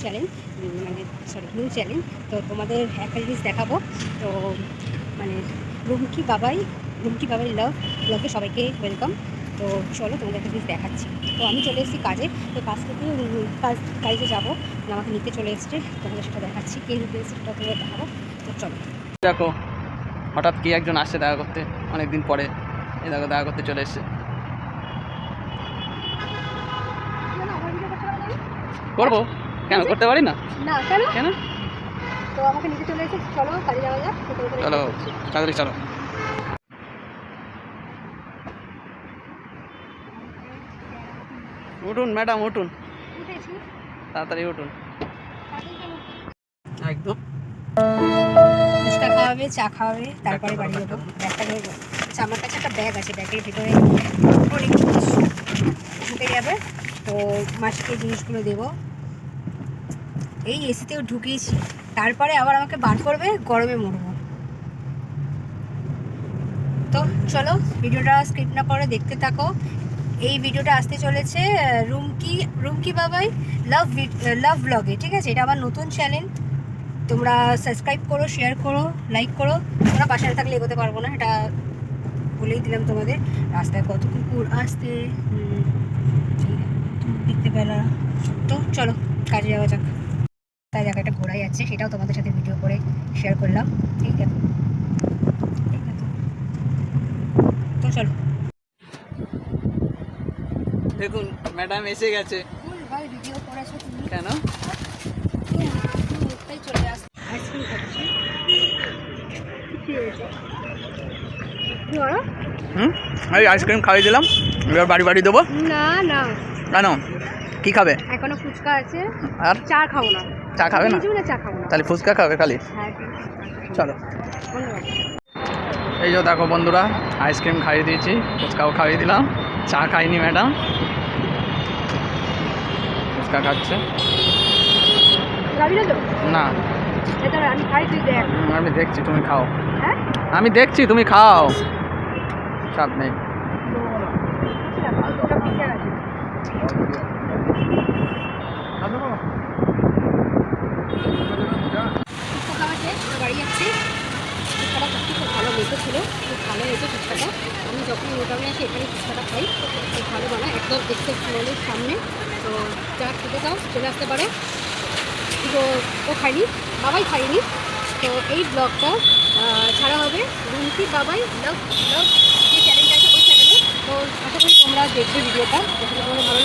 Challenge, মানে sorry new challenge. তো তোমাদের একটা জিনিস দেখাবো। তো মানে রুমকি বাবাই লাভ ব্লগে সবাইকে ওয়েলকাম। তো চলো তোমাদের একটা জিনিস দেখাচ্ছি। তো আমি চলে এসেছি কাজে, তো কাজ থেকে কাজে যাবো, আমাকে নিতে চলে এসছে, তোমাদের সেটা দেখাচ্ছি। কে নিতে এসছে সেটা তোমাদের দেখাবো। তো চলো। দেখো হঠাৎ কি একজন আসছে দেখা করতে, অনেকদিন পরে এই দেখো দেখা করতে চলে এসছে। করবো কেন, করতে পারি না? না কেন কেন? তো আমাকে নিতে চলে এসেছে, চলো কাজে যাওয়া যাক। চলো তাড়াতাড়ি চলো। উঠুন ম্যাডাম উঠুন, তাড়াতাড়ি উঠুন। একদম ফুচকা খাওয়াবে, চা খাওয়াবে, তারপরে বাড়ি যাবো। ব্যাগটা নিয়ে যাবো। আচ্ছা, আমার কাছে একটা ব্যাগ আছে, ব্যাগের ভিতরে অনেক জিনিস ঢুকে যাবে। তো মাসিকে জিনিসগুলো দেবো। এই এসিতেও ঢুকিয়েছি, তারপরে আবার আমাকে বার করবে, গরমে মরবো। তো চলো ভিডিওটা স্কিপ না করে দেখতে থাকো। এই ভিডিওটা আসতে চলেছে রুমকি বাবাই লাভ ব্লগে, ঠিক আছে? এটা আমার নতুন চ্যানেল। তোমরা সাবস্ক্রাইব করো, শেয়ার করো, লাইক করো। তোমরা বাসায় থাকলে এগোতে পারবো না, এটা বলেই দিলাম তোমাদের। রাস্তায় কত কুকুর আসতে দেখতে পেলা। তো চলো কাজে যাওয়া যাক। তাই জায়গাটা ঘোরাই যাচ্ছে, সেটাও তোমাদের সাথে ভিডিও করে শেয়ার করলাম। ঠিক আছে, তো চলো। দেখুন ম্যাডাম এসে গেছে। ভিডিও করেছো তুমি কেন? চলে আস। আইসক্রিম খাচ্ছি। এই আইসক্রিম খাইয়ে দিলাম, এবার বাড়ি বাড়ি দেবো। না না কেন, কি খাবে? এখনো ফুচকা আছে, আর চা খাবো না। চা খাবে না? চা খাবো না, তাহলে ফুচকা খাবে খালি? হ্যাঁ চলো। ধন্যবাদ। এই যে দেখো বন্ধুরা, আইসক্রিম খাইয়ে দিয়েছি, ফুচকাও খাইয়ে দিলাম, চা খাইনি ম্যাডাম, ফুচকা খাচ্ছে। না আমি খাই, তুই দেখ। আমি দেখছি, তুমি খাও। হ্যাঁ আমি দেখছি, তুমি খাও, চাপ নেই। বাড়ি যাচ্ছি। ফুচকাটা সত্যি খুব ভালো মেখেছিল, খুব ভালো হয়েছে ফুচকাটা। আমি যখন মোটামুটি আসি এখানে ফুচকাটা খাই, খুব ভালো বানায়, একদম দেখতে মলের সামনে। তো যা খেতে চাও চলে আসতে পারে। তো ও খাইনি, বাবাই খাইনি। তো এই ব্লগটা ছাড়া হবে রুমকি বাবাই লাভ যে চ্যানেলটা আছে ওই চ্যানেলে। তো আশা করি তোমরা দেখবে ভিডিওটা, যখন তোমাদের ভালো